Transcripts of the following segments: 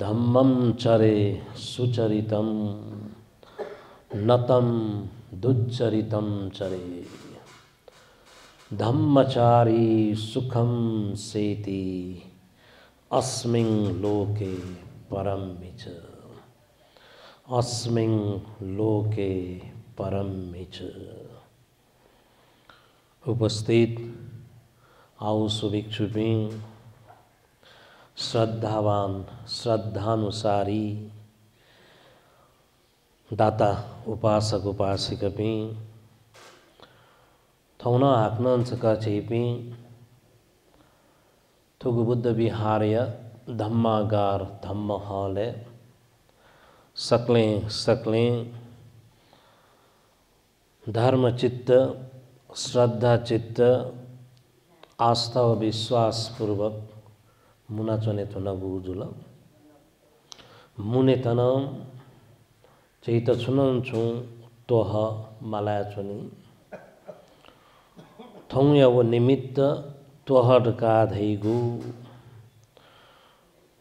धम्मं चरे सुचरितं नतं दुच्चरितं चरे धम्मचारी सुखं सेति अस्मिन् लोके परम्मिच अस्मिन् लोके परम्मिच। उपस्थित आउ सुभिक्षुपिं श्रद्धावान श्रद्धानुसारी दाता उपासक उपासिकपिं थौना हाक्नंचका चेपिं थुगु बुद्ध विहारय धम्मागार धम्म हले सकले धर्म चित्त श्रद्धा चित्त आस्था व विश्वास पूर्वक मुना चने थुना गुजुल मुने तनम चैत छुनन छु तोह मालाया चुनी थौया वो निमित्त तोहर का धैगु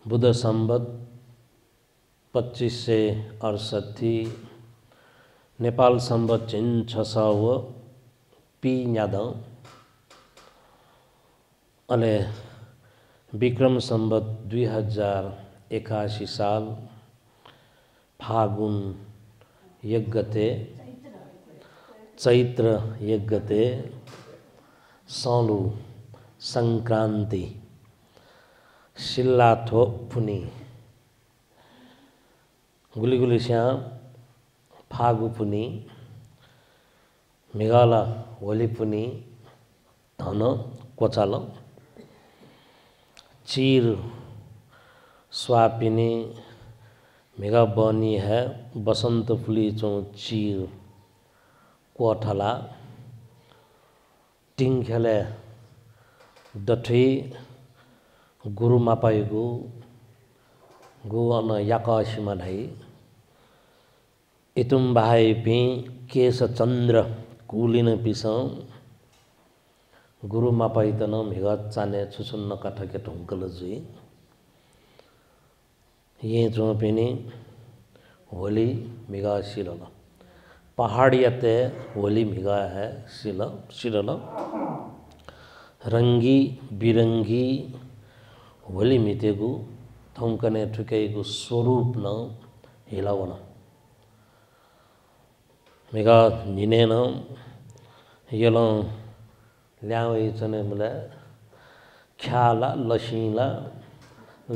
बुद्ध संवत 2568 नेपाल संवत चिन 600 पी न्यादौ अले विक्रम संवत 2081 साल फागुन यज्ञते चैत्र यज्ञते सौलु संक्रांति शिल्लाथो पुनी गुली श्याम फागु पुनी मेघाला होली पुनी धन कोचाल चीर स्वापिनी मेघा बनी है बसंत फुली चौ चीर कोठला टिंग खेले दठी गुरु मापाइगु गु अन याकाशिमा ढाई इतुम बाहाई पी केश चंद्र कुलिन पिसौ गुरु मापाइतन मेघा चाने छुसुन्न काठके ढुंकल जुई ये जो पिनी होली मेघा शिरल पहाड़ियते होली मेघा है शिरल रंगी बिरंगी होली मितेगु थौंकने ठुकैगु स्वरूप न हिलावन मेघा निनेन यल ल्यावै चने मुला ख्याला लसीला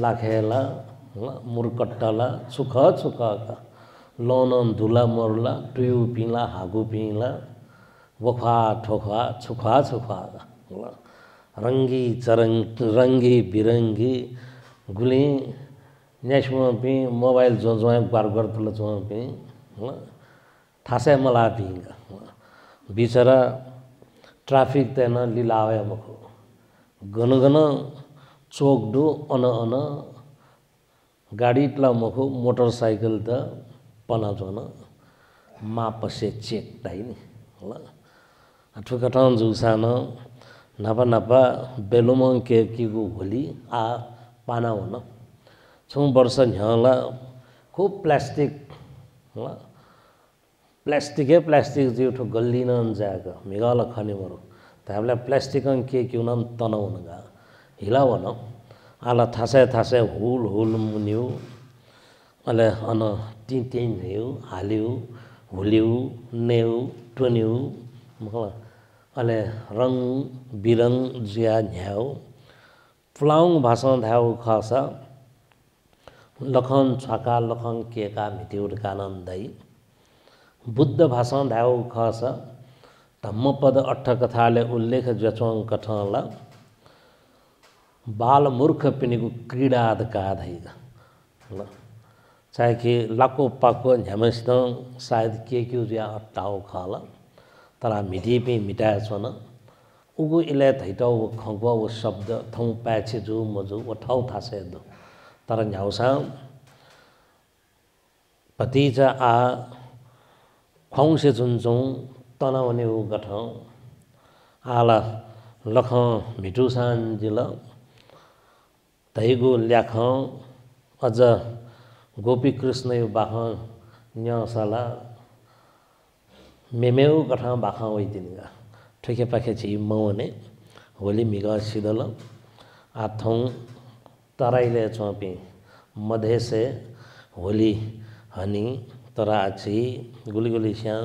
लाखेला मुरकट्टाला छुखा का लौन धुला मरला टुयु पिला हागु पिला वखा ठोखा छुखा रंगी चरंग रंगी बिरंगी गुली नेशमा पि मोबाइल जो बार तुल जो पि थासे मला पिंगा बिचरा ट्राफिक तेन लीलावे मखो गन चोक दो अन गाड़ी तला मखो मोटरसाइकिल त पना जोन मापसे चेक दाइनी ठुकठान जुसान नापा बेलुमं के किगु होली आ पाना होना छौ वर्ष ह्याला खूब प्लास्टिक जो ठो गल्लिन जाग मेघाल खने मरो ताबला प्लास्टिक के क्यों नाम तनाउनगा हिलावन आला थासे हुल मुन्यु अले अन तीन हेउ हालिउ हुलिउ नेउ टुन्यु मखला अले रंग बिरंग जिया न्याउ फ्लाउङ भाषा धाउ खासा लखन छका लखन केका मिटिउर कानन्दै बुद्ध भाषा धाउ खासा धम्मपद अट्ठ कथाले उल्लेख जचों कथाला बाल मूर्ख पिनिगु क्रीडाद काधैगा चाहे कि लाको पाको झमस्त शायद के क्यों जिया अट्टाउ खाला तरा मिटी पे मिटाए छन उगु इले थैटाउ खगवा वो शब्द थौ प्याछे जो मजु वो ठाउ थासे दो तर न्याउसा पतिजा आ खौसे जुनजौं तनावने उ गठ आला लख मिठुसान जिल तैगु ल्याख अझ गोपीकृष्ण यो बाख न्यासाला मेमेउ कठा बाखा वैदिनगा ठेके पाखे छि मौने होली मिगा सिदल आथौं तराइले चौपी मधेसे होली हनी तराची गुलिगुली स्या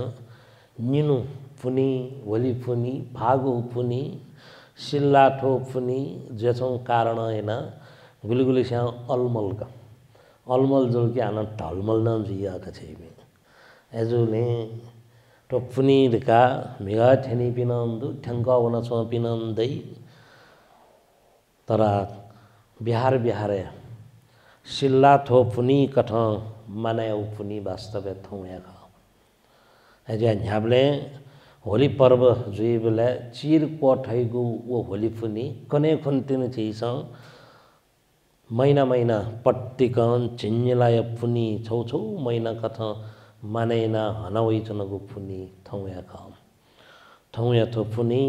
निनु फुनी होली फुनी फागु फुनी सिल्लाठो फुनी जेछौं कारण हैन गुलिगुली स्या अलमलका अलमल जोल के आना ढलमल नाम जिया का छैबे एजुने तो फुनी का मिगा ठेनी पिनन्दु ठंका वना छ पिनन्दै तरा बिहार बिहारे सिल्ला थो फुनी कठ माने फुनी वास्तव थौ याका एजा न्याबले होली पर्व जुइबले चिर कोठैगु वो होली फुनी कने खुन्तिन छिस महिना महिना पट्टिकन चिन्यलाय फुनी छौ छौ महिना कथ मानेना हनवै चनको फुनी थौ याका थौ या थो फुनी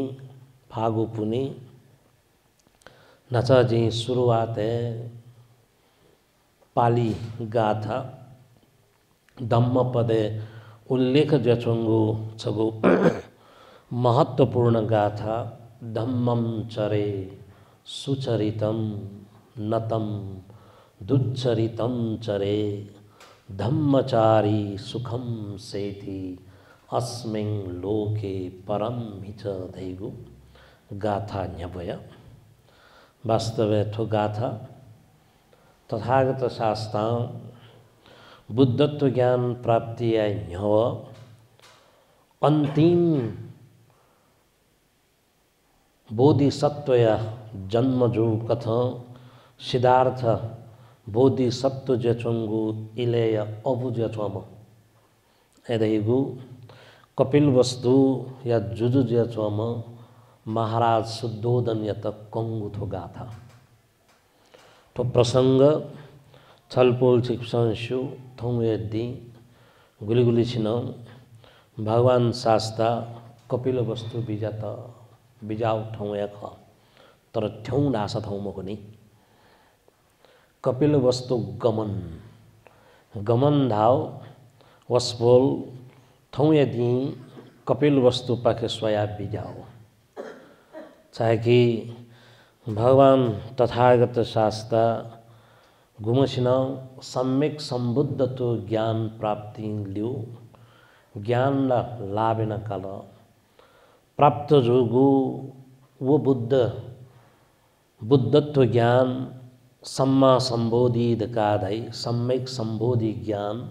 फागु फुनी नचा जी शुरुआत है पाली गाथा धम्म पदे उल्लेख जचंगु छगु महत्वपूर्ण गाथा धम्मं चरे सुचरितम नतम दुच्चरितम चरे धम्मचारी सुखम सेति अस्मिं लोके परम हिच दैगु गाथा न्यपय वास्तव ठो गाथा तथागत शास्त्र बुद्धत्व ज्ञान प्राप्ति न्यव अंतिम बोधिसत्व जन्म जो कथ सिद्धार्थ बोधिसत्व जेचंगु इलेय अबु जेचम एदैगु कपिल वस्तु या जुजु जेचम महाराज शुद्धोदन यत कंगु थो गाथा तो प्रसंग छलपोल शिक्षु थौ यदि गुलिगुली छिन भगवान शास्ता कपिल वस्तु बिजात बिजाउ ठौ याख तर ठौ नासा थौ मकुनी कपिल वस्तु गमन गमन धाव वसपोल थौ यदि कपिल वस्तु पाखे स्वया बिजाओ चाहे कि भगवान तथागत शास्त्र घुमसिन सम्यक संबुद्धत्व ज्ञान प्राप्ति लियो ज्ञान लाभेन काल प्राप्त जोगु वो बुद्धत्व ज्ञान सम्मा संबोधित काधै सम्यक संबोधि ज्ञान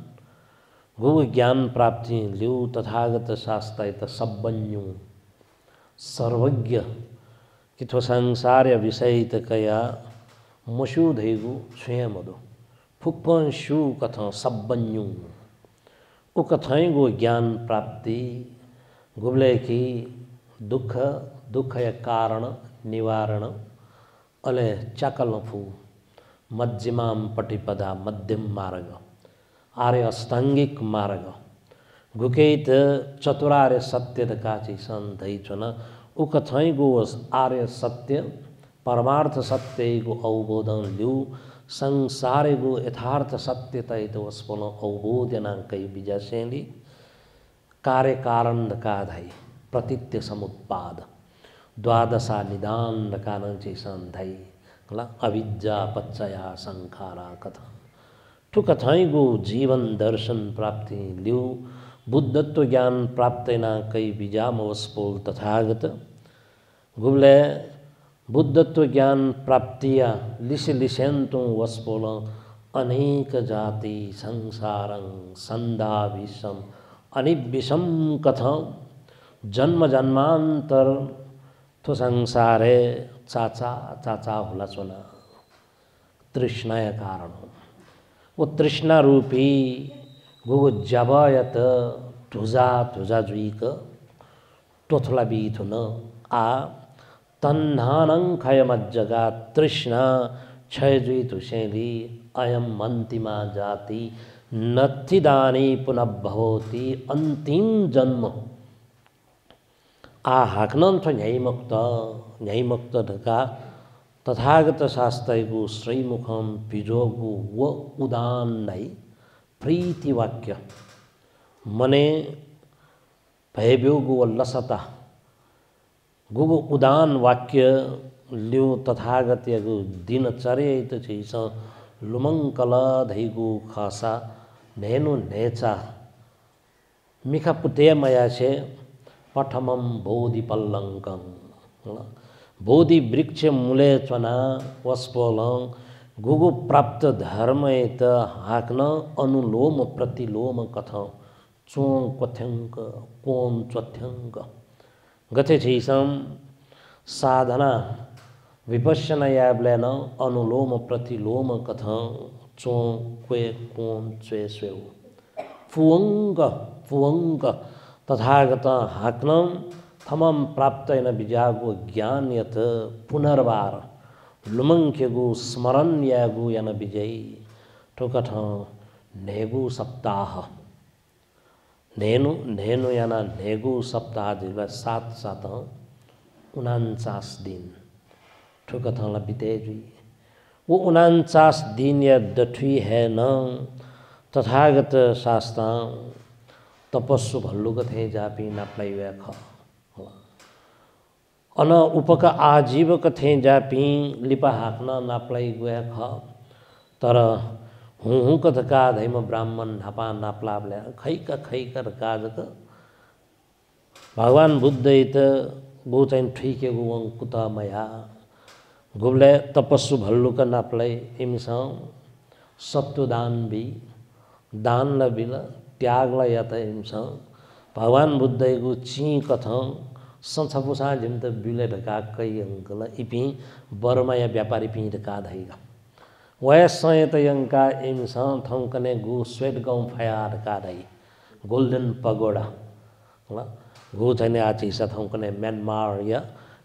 गो ज्ञान प्राप्ति लियो तथागत शास्त्र त सब्बन्यु सर्वज्ञ किथो संसार विषय तकया मसुधैगु स्वयमदो फुक्पन शु कथ सब्बन्यु उ कथैगु ज्ञान प्राप्ति गुबले की दुख या कारण निवारण अले चाकल फु मध्यमाम पटिपदा मध्यम मार्ग आर्य अष्टांगिक मार्ग गुकेत चतुरार्य सत्य काची संधै छन उ कथैगु आर्य सत्य परमार्थ सत्य को अवबोधन लिउ संसार को यथार्थ सत्य तय तो वस्पन अवबोधना कई बिजासेली कार्य कारण काधै प्रतित्य समुत्पाद द्वादशा निदान कानंची संधै ला अविद्या पच्चया संखारा कथा ठु कथैगु जीवन दर्शन प्राप्ति लिउ बुद्धत्व ज्ञान प्राप्तेना कई बिजाम वस्पोल तथागत गुबले बुद्धत्व ज्ञान प्राप्तिया लिसेंतु वस्पोल अनेक जाति संसारं संधा विषम अनिविषम कथा जन्म जन्मांतर तो संसारे चाचा चाचा होला चुना तृष्णाय कारण वो तृष्णा रूपी गो जबयत धुजा धुजा जुइक टोथला बीथुन आ तन्हानं खयमज्जगा तृष्णा क्षय जुई तुषेली अयम अंतिमा जाति नत्थिदानी पुनः भवति अंतिम जन्म आ हाकनन छ न्यायमुक्त ढका तथागत शास्त्रको श्रीमुखम बिजोगु व उदान नै प्रीति वाक्य मने भयब्योगु व लसता गुगु उदान वाक्य लियो तथागतको दिनचर्या त छैस लुमङ्कल धैगु खासा नेनु नेचा मिखा पुते मया छे पठमम बोधि पल्लङ्कं बोधि वृक्ष मूले चना वस्पोलं गुगु प्राप्त धर्म त हाक्न अनुलोम प्रतिलोम कथ चों क्वथ्यङ्क कोम चथ्यङ्क गथे छैसम साधना विपश्यना याब्लेन अनुलोम प्रतिलोम कथ चों क्वे कोम च्वे स्वेउ फुवङ्क तथागत हाक्न थमम प्राप्तैन बिजागु ज्ञान यत पुनर्वार लुमङ्क्यगु स्मरण यागु यन विजयी ठोकठ नेगु सप्ताह नेनु याना नेगु सप्ताह जिल्ला 7 49 दिन ठोकठला बिते जुई वो 49 दिन या दठुई है न तथागत शास्त्र तपस्सु भल्लु कथे जापी नाप्लाई व्याख अन उपक आजीवक थे जापी लिपा हाक्न नाप्लाई व्याख तर हुँ कथका धैम ब्राह्मण नापा नाप्लाब्ले खैका काजक भगवान बुद्ध त गो चाहिँ ठिकेको वङ कुता मया गुब्ले तपस्सु भल्लुक नाप्लाई इमसा सत्वदान भी दान ल बिल त्याग ल यत इमसा भगवान बुद्धको ची कथ संछपुसा जिन्त बिले ढका कै अंकल इपि बरमाया व्यापारी पि ढका धैगा वय सयत यंका इमसा थौकने गु स्वेट गाउँ फया ढका धै गोल्डन पगोडा ल गु छैन आछि थौकने म्यानमार या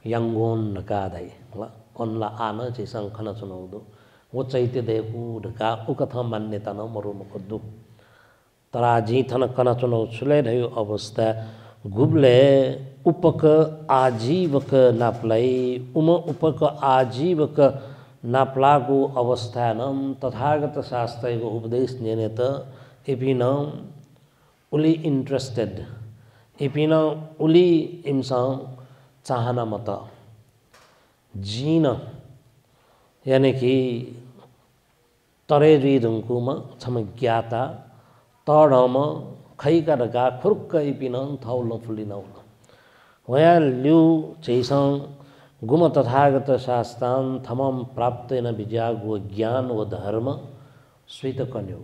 यंगोन ढका धै ल अनला आन चाहिँ संखन चुनाउदो वो चैत्य देकु ढका उकथ मान्यता न मरु मखदु तराजी थन कन चुनाउ छुले रह्यो अवस्था गुब्ले उपक आजीवक नाप्लाई उपक आजीवक नाप्लाको अवस्था नम तथागत शास्त्रको उपदेश नेने त एपिन उली इन्ट्रेस्टेड एपिन उली इमसा चाहना मत जीन यानी कि तरेजी ढुङ्कुमा छम ज्ञाता तडम खैका ढका खुर्क इपिन थौल फुलिन वया लिउ चैसं गुम तथागत शास्त्रान थमम प्राप्तेन विजागु ज्ञान व धर्म स्वीत कन्यो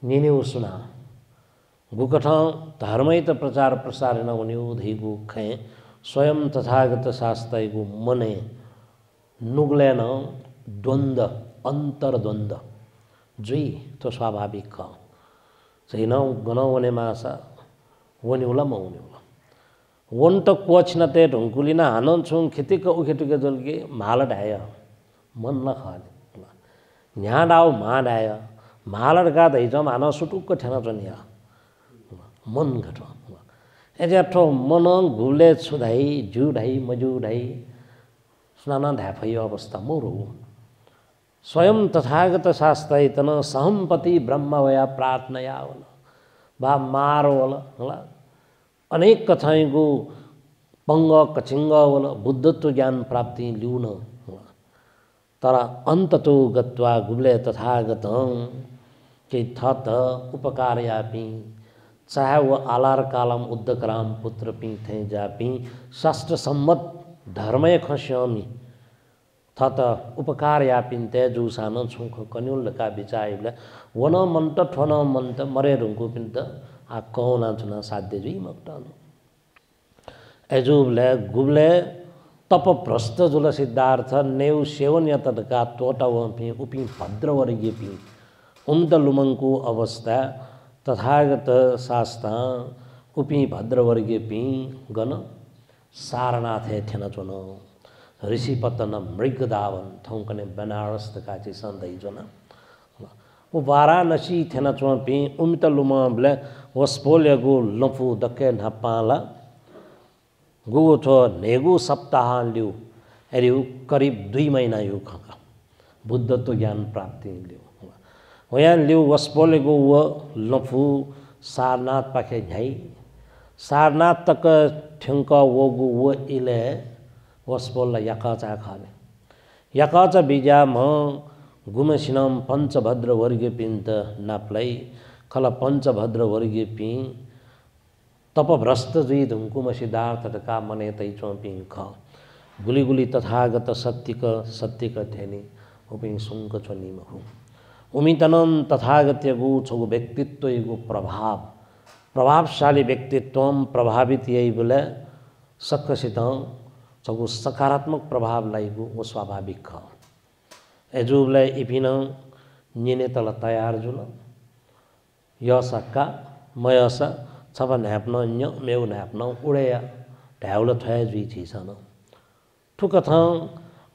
निन्यु सुना गुकठ धर्मैत प्रचार प्रसार न हुन्यो धैगु खे स्वयं तथागत शास्त्रैगु मने नुग्लेन द्वन्द्व अन्तर्द्वन्द्व जुई तो स्वाभाविक ख छैन गनवने मासा वन्युला मौन्युला वन त कोच्नते ढुङ्कुलिना हानन छुङ खेतिक उखेटुके जलके माल ढाय मन न खाले न्या डाउ मा ढाय माल गा दैजम हान सुटुक्क ठेना जनिया मन घट एजे ठो मन गुले छुधाई जुढाई मजुढाई स्नान ढाफै अवस्था मोरो स्वयं तथागत शास्त्रैतन सहम्पति ब्रह्मवया प्रार्थनया बा मारो होला अनेक कथाइगु पंग कचिंग वल बुद्धत्व ज्ञान प्राप्ति लिउन तर अन्ततो गत्वा गुब्ले तथागत के थत उपकारयापि चाहे वो आलार कालम उद्धकराम पुत्र पि थे जापि शास्त्र सम्मत धर्मय खस्यामी थत उपकारयापिन तेजु सान छुख कन्युल का बिचाइले वन मन्त ठन मन्त मरे रुंगु पिन्त आ कौना चुना साध्य जुई मक्टान एजुबले गुबले तप भ्रष्ट जुल सिद्धार्थ नेउ सेवन यतका तोटाव पि उपि भद्रवर्गीय पि उम्द लुमंगको अवस्था तथागत शास्त्र उपि भद्रवर्गीय पि गण सारनाथे थेन चुन ऋषिपतन मृगदावन थौकने बनारस तका चाहिँ सन्दै जना वो वाराणसी थेन चुपि उमित लुमबले वस्पोल्यगु लफु दके नपाला गु थो नेगु सप्ताह लिउ एरियो करिब 2 महिना यो खका बुद्धत्व ज्ञान प्राप्ति लियो वयां लियो वस्पोले गो व लफु सारनाथ पाखे झै सारनाथ तक ठंक वगु व इले वस्पोल याका चा खाने याका चा बिजा म गुमसिनम पंचभद्र वर्गीय पिन्त नाप्लाई खला पंचभद्र वर्गीय पि तपभ्रष्ट जुई धुमकुम सिद्धार्थ का मने तै चोपिङ ख गुली गुली तथागत सत्यक थेनी उपिङ सुंक चोनी महु उमितनम तथागत्य गु छगु व्यक्तित्व गु प्रभावशाली व्यक्तित्व प्रभावित यही बोले सक्कसित छगु सकारात्मक प्रभाव लाइगु वो स्वाभाविक ख एजुबले इपिन निने तल तयार जुल यसका मयस छब न्याप्न न्य मेउ न्याप्न उडेया ढ्याउल थय जुई छिसन ठुकथ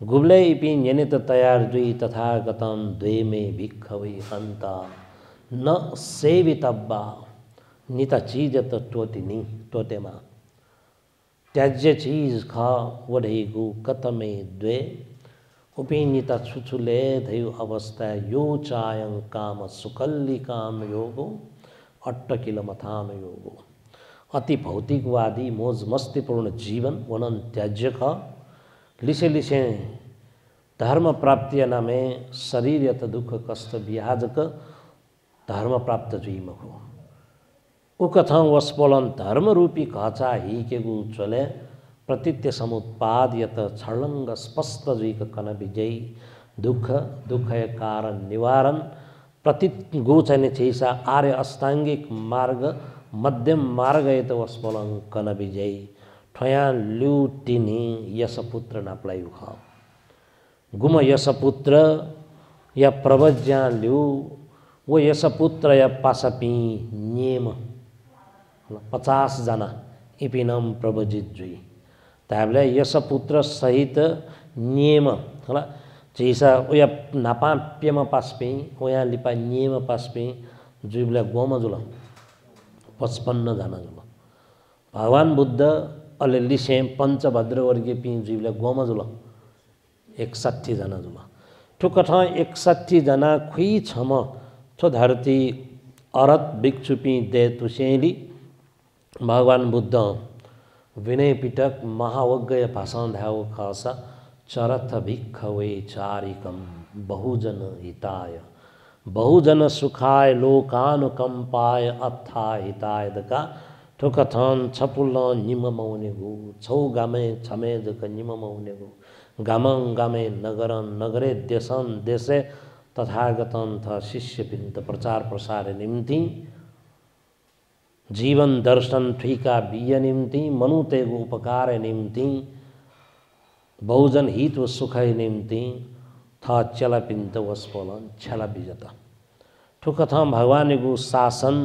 गुब्ले इपि निने त तयार जुई तथागतम द्वेमे भिखवै अन्त न सेवितब्बा नित चीज त टोटिनी टोटेमा त्याज्य चीज ख वढेगु कतमे द्वे उपिनित छुछुले धयु अवस्था यो चायं काम सुकल्ली काम योगो अट्टकिल मथाम योगो अति भौतिकवादी मोज मस्तीपूर्ण जीवन वनन त्याज्य ख लिसे लिसे धर्म प्राप्ति नामे शरीर यत दुख कष्ट विहाजक धर्म प्राप्त जुइम हो उकथ वस्पोलन धर्म रूपी घचा हिकेगु चले प्रतित्य समुत्पाद यत छर्लंग स्पष्ट जुइक कन विजय दुख दुखय कारण निवारण प्रतित गोचने छैसा आर्य अष्टांगिक मार्ग मध्यम मार्ग यत वस्पोलन कन विजय ठया ल्युटिनी यशपुत्र नाप्लाई उख गुम यशपुत्र या प्रवज्या ल्यु वो यशपुत्र या पासपी नियम 50 जना इपिनम प्रवजित जुई ताबले यशपुत्र सहित नियम होला जैसा ओया नापा प्यम पासपी ओया लिपा नियम पासपी जुइबले गोम जुल 55 जना जुल भगवान बुद्ध अले लिसे पंचभद्र वर्गीय पि जुइबले गोम जुल 61 जना जुल ठुकठ 61 जना खुई छम थो धरती अरत भिक्षुपी दे तुसेली भगवान बुद्ध विनय पिटक महावज्ञ भाषण ध्याव खासा चरथ भिक्षवे चारिकम बहुजन हिताय बहुजन सुखाय लोकानुकंपाय अत्था हिताय दका ठुकथन छपुल निम मौनेगु छौ गामे छमे जक निम मौनेगु गामं गामे नगरन नगरे देशन देशे तथागतन थ शिष्य पिंत प्रचार प्रसार निम्ति जीवन दर्शन ठिका बिय निम्ति मनुतेगु उपकार निम्ति बहुजन हित व सुख निम्ति था चला पिंत वस्पोलन छला बिजता ठुकथा भगवानगु शासन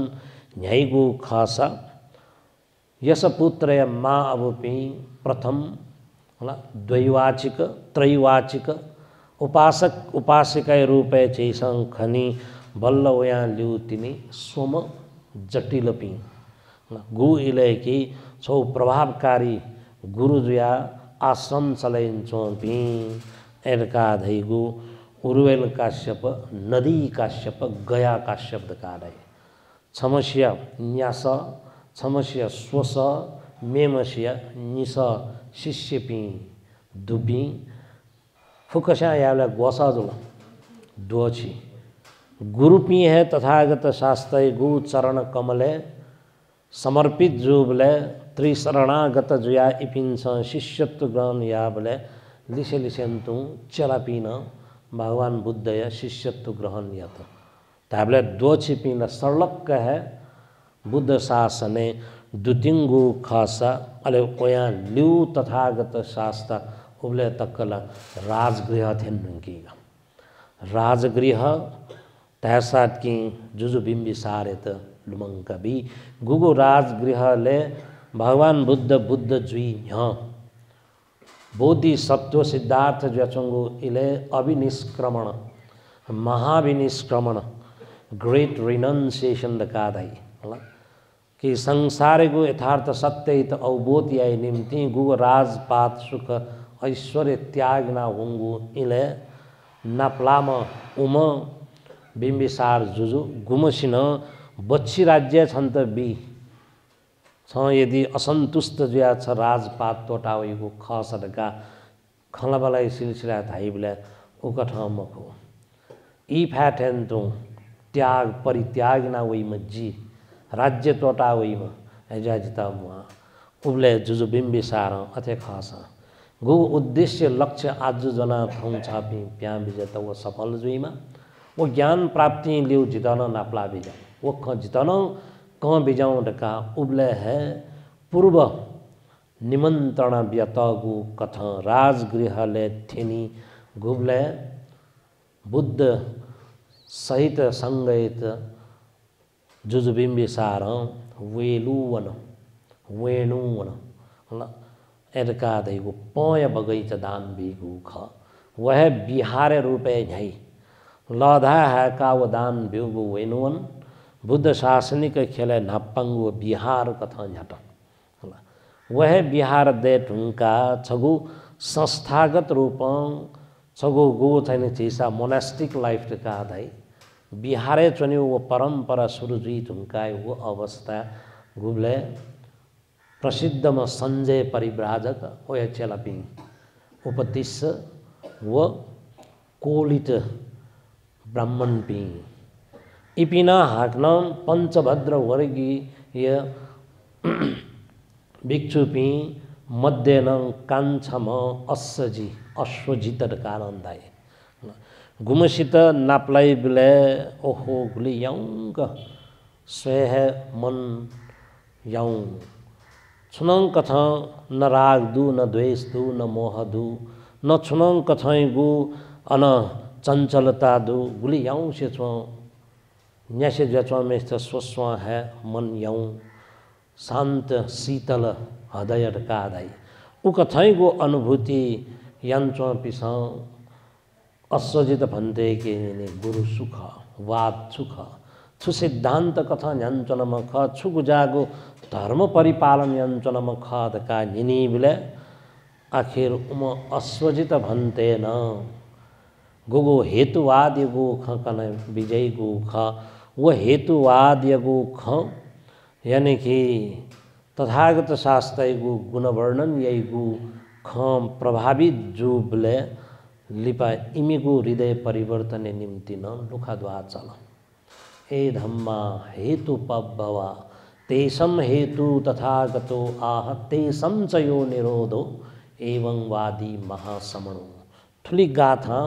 न्यायगु खासा यस पुत्र या माँ अबुपी प्रथम होला द्वैवाचिक त्रैवाचिक उपासक उपासिका रूपे चैसं खनि बल्ल वया ल्युतिनी सोम जटिलपी गु इले की छौ प्रभावकारी गुरुजुया आश्रम चलाइन्छौँ पि एरका धैगु उर्वेल काश्यप नदी काश्यप गया काश्यप दकादै छमस्या न्यास छमस्या स्वस मेमस्या निस शिष्यपि दुबी फुकस्या यावला गोसा जुल दोछि गुरुपी है तथागत शास्त्र गु चरण कमले समर्पित जुबले त्रिशरणागत जुया इपिन्छ शिष्यत्व ग्रहण याबले लिसे लिसेन्तु चलापिन भगवान बुद्ध या शिष्यत्व ग्रहण यत ताबले दो छिपिन सर्लक्क है बुद्ध शासने दुतिंगु खासा अले कोया ल्यू तथागत शास्त्र उबले तकला राजगृह थेन्नुकीगा राजगृह तहसात की जुजु बिम्बी सारेत लुमंका भी गुगु राजगृहले भगवान बुद्ध जुई ह्या बोधि सत्व सिद्धार्थ ज्वचंगु इले अभिनिष्क्रमण महाविनिष्क्रमण ग्रेट रिनंसिएशन दकादै होला कि संसारको यथार्थ सत्य त अवबोध याइ निम्ति गु राजपात सुख ऐश्वर्य त्यागना हुङ्गु इले नाप्लाम उम बिम्बिसार जुजु गुमसिन बच्ची राज्य छन् त बी छ यदि असन्तुष्ट जुया छ राजपात तोटाउको खसडका खलबलाई सिलसिला धाइबले उकठमको ई फ्याटेन्तो त्याग परित्यागना वइम जी राज्य तोटा वइम हैजाजिता मुआ उबले जुजु बिम्बिसार अथे खस गु उद्देश्य लक्ष्य आज जना थौं छापी प्या विजेता वो सफल जुइमा वो ज्ञान प्राप्ति लिउ जितन नाप्ला बिजा वो ख जितन क बिजाउँ डका उबले है पूर्व निमन्त्रणा व्यतगु कथ राजगृहले थेनी गुबले बुद्ध सहित संगीत जुजुबिम्बिसार वेलुवन वेणुवन ल एरका दैगु पय बगैचा दान बिगु ख वह बिहार रूपे झै लधा है का वो दान बिगु वेणुवन बुद्ध शासनिक खेले नापंगु बिहार कथा झट वह बिहार दे ढुंका छगु संस्थागत रूपं छगु गो छैन चिसा मोनास्टिक लाइफ का धाई बिहारे चुनि वो परंपरा सुरु जुई ढुंकाय वो अवस्था गुबले प्रसिद्धमा संजय परिव्राजक ओ चेलापि उपतिस वो कोलित ब्राह्मण पि इपिना हाक्न पंचभद्र वर्गीय भिक्षुपी मध्यन कान्छम अस्सजी अश्वजित कानन्दाय गुमसित नाप्लाई बिले ओहो गुली यौंग स्वेह मन यौं छुनंग कथ न राग दु न द्वेष दु न मोह दु न छुनंग कथै गु अन चंचलता दु गुली यौं से छो न्यासे जचो में स्वस्व है मन यौं शांत शीतल हृदय कादाई उ कथै गो अनुभूति यंचो पिसा अस्वजित भन्ते के गुरु सुख वाद सुख छु सिद्धांत कथा न्याञ्चनम ख छु गुजागो धर्म परिपालन यंचनम ख दका निनी बिले आखिर उम अस्वजित भन्ते न गुगो हेतुवाद यगो ख कन विजय गो ख वो हेतुवाद यगो ख यानी कि तथागत शास्त्र गो गुण वर्णन यगो ख प्रभावित जो बिले लिपा इमिगु हृदय परिवर्तन निम्ति न लुखाद्वा चल हे धम्मा हेतु पब्भवा तेसम हेतु तथागतो आह तेसम च यो निरोधो एवं वादी महासमणो ठुली गाथा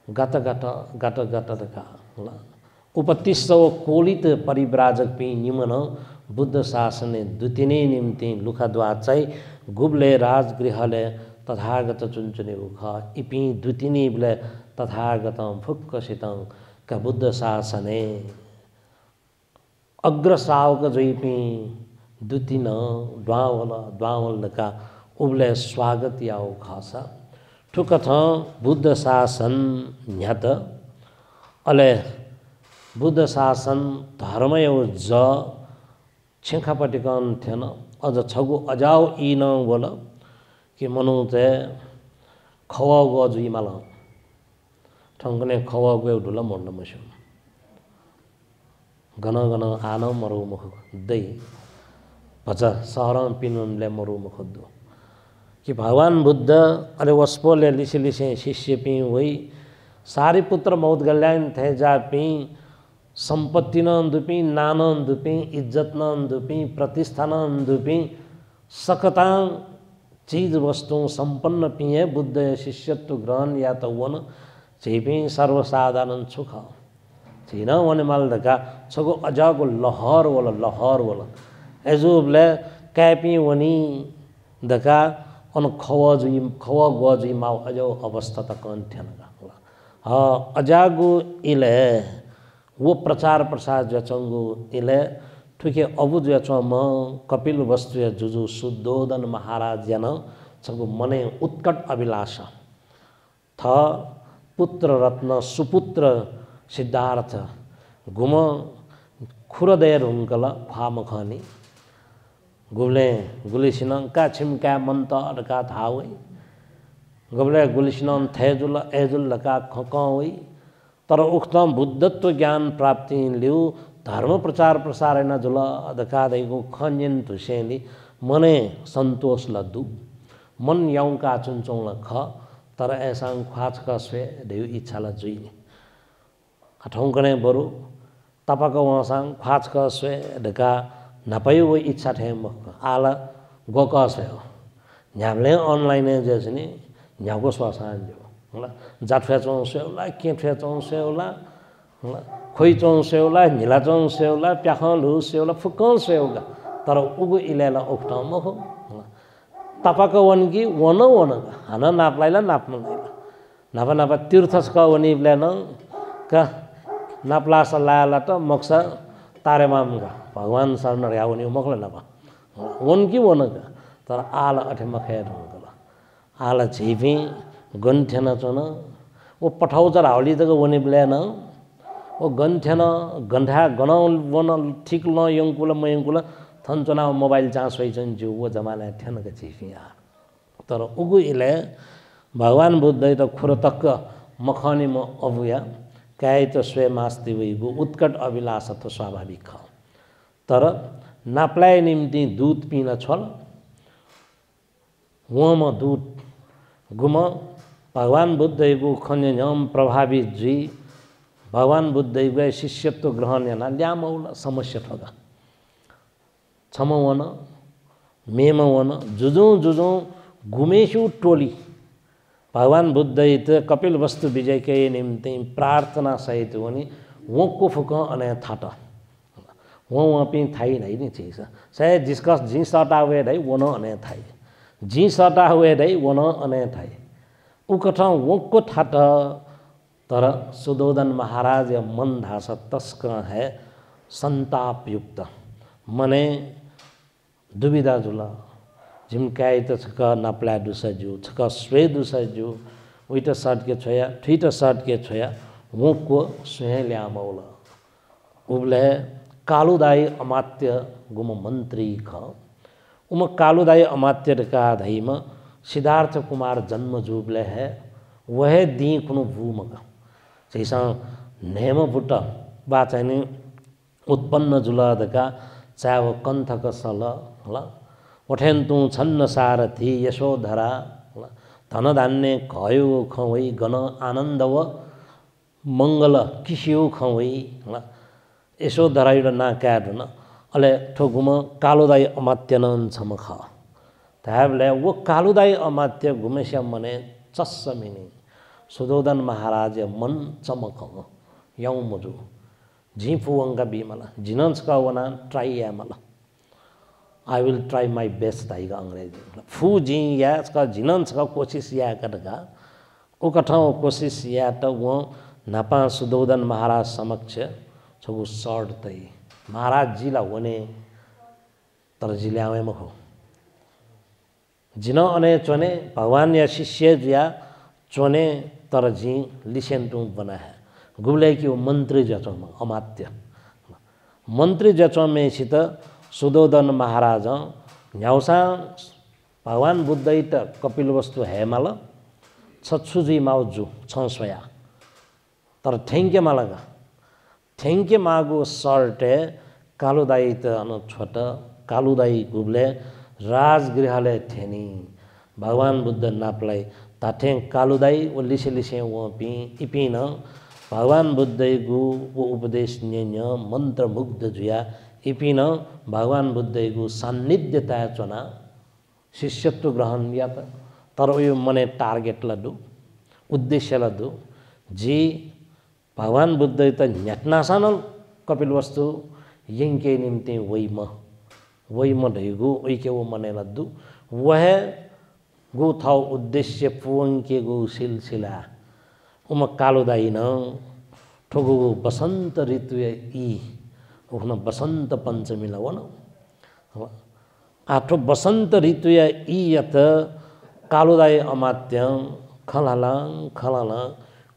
गत गत गत गत का उपतिस्सव कोलित परिव्राजक पि निमन बुद्ध शासने दुतिने निम्ति लुखाद्वा चाहिँ गुबले राजगृहले तथागत चुनचुने उख इपि दुतिनी बिले तथागत फुक्कसित का बुद्ध शासने अग्रसावक जोइपि दुतिन द्वावल का उबले स्वागत याओ खासा ठुकथ बुद्ध शासन न्यात अले बुद्ध शासन धर्म यो ज छेखापटिकन थिएन अझ छगु अजाउ इ न बोल कि मनु ते खवा गो जुइमाल ठंगने खवा गो ढुला मंड मसु घन घन आन मरु मुख दै भज सहर पिनुले मरु मुख दु कि भगवान बुद्ध अरे वस्पोले लिसे लिसे शिष्य पि वही सारी पुत्र मौत गल्यान थे जा पि संपत्ति न दुपि नान दुपि इज्जत न दुपि प्रतिष्ठा न दुपि सकता चीज वस्तु संपन्न पिए बुद्ध शिष्यत्व ग्रहण या तो वन चेपी सर्वसाधारण सुख चीन वन माल दका छगो अजागो लहर वाला एजुबले कैपी वनी दका अन खवा गुजुई माउ अजो अवस्था तक अन्थ्यन हा अजागो इले वो प्रचार प्रसार जचंगो इले ठुके अबु जचम कपिल वस्तु जुजु शुद्धोदन महाराज जन छगो मने उत्कट अभिलाषा थ पुत्र रत्न सुपुत्र सिद्धार्थ गुम खुरदय रुंकल फामखनी गुले गुलिसिन का छिमका मंत अडका थावै गबले गुलिस्नन थेजुल एजुल लका खकवई तर उक्तम बुद्धत्व ज्ञान प्राप्ति लिउ धर्म प्रचार प्रसारण जुल अधका दैगु खन्यन तुसेली मने संतोष लद्दु मन यौका चुनचौल ख तर ऐसाङ ख्वाच कस्वे देउ इच्छाला जुइ ठौकने बरु तपाको वसाङ ख्वाच कस्वे ढका नपाइ वो इच्छा ठेम आला गोकस्वे हो न्यामले अनलाइन जसनी न्याको स्वासान जो होला जाठ्या चौसे होला केठ्या चौसे होला होला खोइ चौसे होला निला चौसे होला प्याखलु से होला फुकल से होला तर उगु इलेला उक्तम हो तपाको वनगी वन वन हाना नापलाइला नाप्नु नापा नापा तीर्थस्क वनी ब्लेन का नापला सलाला त मक्सा तारेमामगा भगवान शरण र्याउनी मखला नपा वनकी वनगा तर आला अठे मखे ढंगला आला झिपी गन्थेन चन ओ पठाउजर हाउली जग वनी ब्लेन ओ गन्थेन गन्धा गनौ वन ठीक ल यंकुला मयंकुला थन्चना मोबाइल चासोइ छन् जो वो जमाना ठ्यानक झिफिया तर उगु इले भगवान बुद्ध त खुरतक्क मखनी म अबुया काय त स्वे मास्ति वइगु उत्कट अभिलाष त स्वाभाविक तर नाप्लाय निम्ति दूध पिन छल वम दूध गुम भगवान बुद्धको खन्यम प्रभावित जी भगवान बुद्धको शिष्यत्व ग्रहण याना ल्यामौला समस्या ठगा छमवन मेमवन जुजौं घुमेशु टोली भगवान बुद्ध कपिल वस्तु विजय के निम्ति प्रार्थना सहित वनी वोको फुक अने थाटा वहाँ पे थाई नहीं नहीं चीज़ शायद जिसका जी सटा हुए नहीं वो न अने थाई जी सटा हुए नहीं वो न अने थाई उकठा वोको थाटा तर सुदोधन महाराज या मन धासा तस्क है संताप युक्त मने दुविधा जुला झिमकाई त छक नप्ला दुसजु छक स्वे दुसजु उइट सर्ट के छोया ठिट सर्ट के छोया वोको स्वे ल्यामौला उबले कालुदाई अमात्य गुम मंत्री ख उम कालुदाई अमात्य का धैम सिद्धार्थ कुमार जन्म जुबले है वह दी कुनु भूमका जैसा नेम बुट बाचाने उत्पन्न जुलदका चाव कन्थक सल होला ओठेन्तु छन्न सारथी यशोधरा होला धनधान्य खयो खवै गण आनन्दव मंगल किसियो खवै होला यशोधरा एउटा नाकाड न अले ठोगुम कालोदाई अमात्य नन छमख ताबले वो कालोदाई अमात्य घुमेश्या मने चस्समिनी सुदोधन महाराज मन चमक यौ मुजु झिफुवंगा बिमला जिनन्सका वना ट्राई यामला I will try my best आइगा अंग्रेजी फू जी या इसका जिनन्सका कोशिश या कटगा ओ कठाओ कोशिश या त वो नापा सुदोधन महाराज समक्ष छगु सर्ट तई महाराज जी ला वने तर जिल्यावे मखो जिन अने चने भगवान या शिष्य या चने तर जी लिसेंटू बना है गुबले की वो मंत्री जचो अमात्य मंत्री जचो में सित सुदोधन महाराज न्याउसा भगवान बुद्ध त कपिल वस्तु हेमल छछुजी माउजु छसया तर ठेंके मालगा ठेंके मागो सर्टे कालुदाई त अन छोट कालुदाई गुबले राजगृहालय ठेनी भगवान बुद्ध नापलाई ताठे कालुदाई वो लिसे लिसे वो पी इपिन भगवान बुद्ध गु वो उपदेश न्य मंत्र मुग्ध जुया इपिन भगवान बुद्ध गु सान्निध्यता चना शिष्यत्व ग्रहण या तर यो मने टार्गेट लड्डू उद्देश्य लड्डू जी भगवान बुद्ध त न्याटनासान कपिल वस्तु यंके निम्ति वैम ढैगु ओइके वो मने लड्डू वह गु थाउ उद्देश्य पुवंके गु सिलसिला उम कालुदाई न ठोगु बसंत ऋतु ई उन बसंत पंचमी लवन आठो बसंत ऋतु ई यत कालुदाई अमात्य खलाला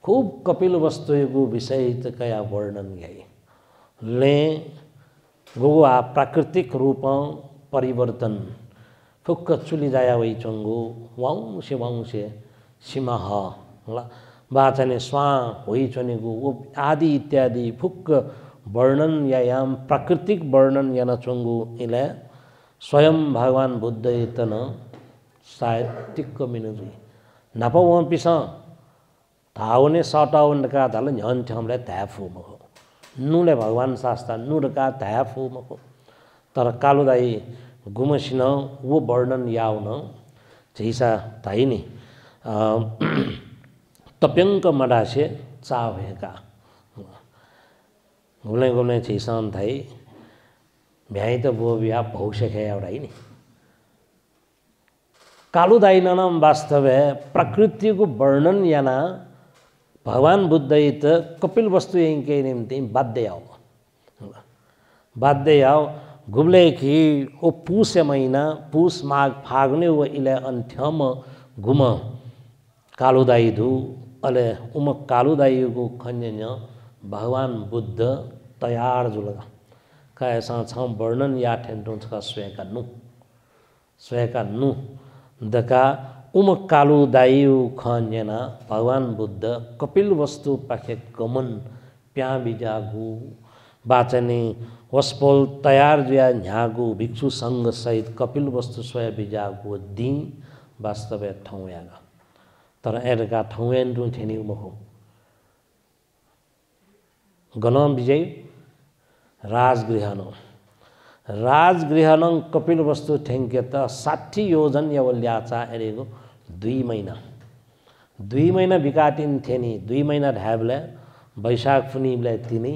खूब कपिल वस्तु गु विषय त कया वर्णन गई ले गु आ प्राकृतिक रूप परिवर्तन फुक्क चुली जाया वही चंगु वांशे सिंह ल वाचने स्वा होइ चनेगु आदि इत्यादि फुक्क वर्णन या याम प्राकृतिक वर्णन याना चंगु इले स्वयं भगवान बुद्ध इतन साहित्यिक मिनुजी नपव पिस धावने सटावन का दल न्यन ठमले ताफु मको नुले भगवान शास्त्र नुडका ताफु मको तर कालुदाई गुमसिन वो वर्णन याउन झैसा ताइनी तप्यंक मडासे चावेका घुम्ने घुम्ने झैसान थाई भ्याइ त बो बिहा भौसे खे एउटा नि कालुदाई ननम वास्तव प्रकृति को वर्णन याना भगवान बुद्ध त कपिल वस्तु के निम्ति बाध्य आओ घुम्ले कि ओ पुष महीना पुष माघ फाग्ने वो इले अन्थ्यम घुम कालुदाई धु अले उम कालुदाई को खन्य भगवान बुद्ध तयार जुलगा का ऐसा छम वर्णन या ठेंटुंच का स्वयं का नु दका उम कालुदाई खन्यना भगवान बुद्ध कपिल वस्तु पाखे गमन प्या बिजागु बाचने वस्पोल तयार जुया न्यागु भिक्षु संघ सहित कपिल वस्तु स्वयं बिजागु दी वास्तव ठौयागा तर एरका ठौयन रु थेनी महो गणम विजय राजगृहन कपिल वस्तु ठेंके त 60 योजन यवल्याचा एरेगो 2 महिना बिकाटिन थेनी 2 महिना ढाबले वैशाख पुनीबले तिनी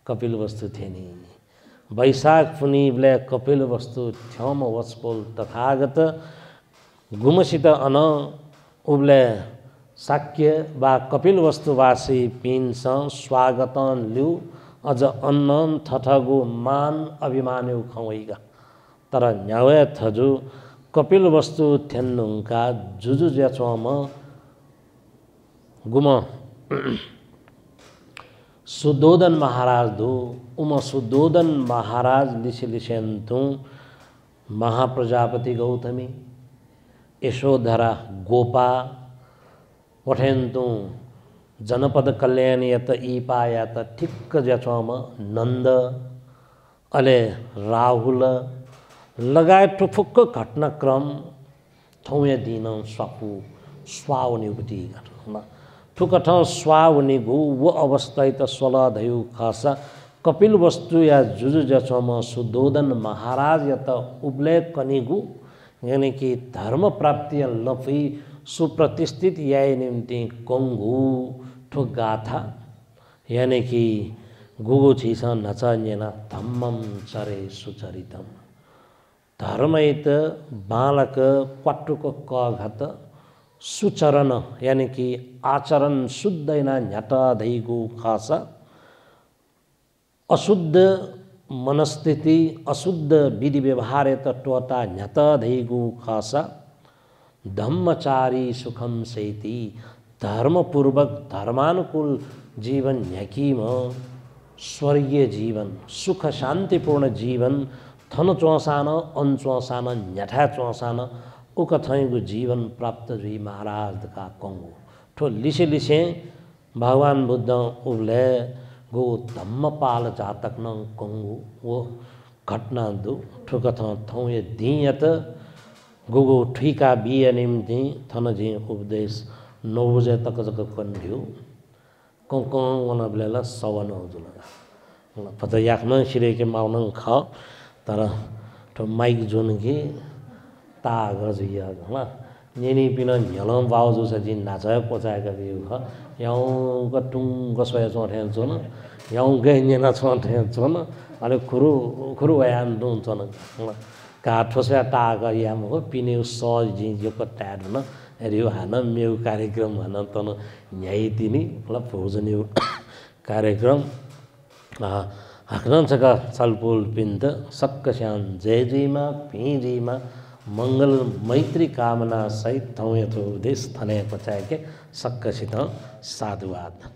कपिल वस्तु थेनी वैशाख पुनीबले कपिल वस्तु थ्यम वस्पोल तथागत गुमसित अन उबले साक्य बा कपिल वस्तुवासी पिन्स स्वागतन लिउ अझ अन्नन थठगु मान अभिमान्यु खवैगा तर न्यावे थजु कपिल वस्तु थेन्नुका जुजु ज्याचोम गुम सुदोधन महाराज दु उम सुदोधन महाराज लिसिलिसेन्तु महाप्रजापति गौतमी यशोधरा गोपा पठेन्तु जनपद कल्याण यत ईपा यात ठिक्क ज्याचोम नन्द अले राहुल लगायत ठुक्क घटनाक्रम थौय दिन स्वापु स्वावनिपति ठुक ठाउँ स्वावनिगु वो अवस्था त 16 धयु खासा कपिल वस्तु या जुजु ज्याचोम सुदोधन महाराज यत उब्ले कनिगु यानी कि धर्म प्राप्ति लफी सुप्रतिष्ठित या निम्ति कंगु ठुक गाथा यानी कि गुगु छिस नचन्यना धम्मम चरे सुचरितम धर्मैत बालक पट्टुक क घत सुचरण यानी कि आचरण शुद्धैना न्याटा धैगु खासा अशुद्ध मनस्थिति अशुद्ध विधि व्यवहार त टोटा न्यात धैगु खासा धम्मचारी सुखम सेती धर्मपूर्वक धर्मानुकूल जीवन न्याकीम स्वर्गीय जीवन सुख शान्तिपूर्ण जीवन थन चौसान अन चौसान न्याठा चौसान उक थैगु जीवन प्राप्त जुई महाराज का कंगु ठो लिसे लिसे भगवान बुद्ध उबले गो धम्मपाल जातक न कंगु वो घटना दु ठुक थौ ये दियत गुगु ठिका बिय निम्ति थन जी उपदेश 9 बजे तक जक कन्ड्यु कों वन बेला सवन जुलगा पत याखन सिरे के माउन ख तर ठो माइक जोन की ता गजिया ह नेनी पिन न्यलम बाउजु छ जिन नाचय पचाएका बिउ ख याउ गटुङ गसय चोठे जोन याउ गे नेना चोठे जोन अरे खुरु यान दुन चोन का ठोसया ताग याम हो पिने सज जि जो कट्याड न एरियो हान मेउ कार्यक्रम हान तन न्याय दिनी मतलब भोजनी कार्यक्रम हाक्न छका छलपुल पिन्त सक्कस्यान जय जयमा पिजीमा मंगल मैत्री कामना सहित थौ यथो देश थने पचाएके सक्कसित साधुवाद।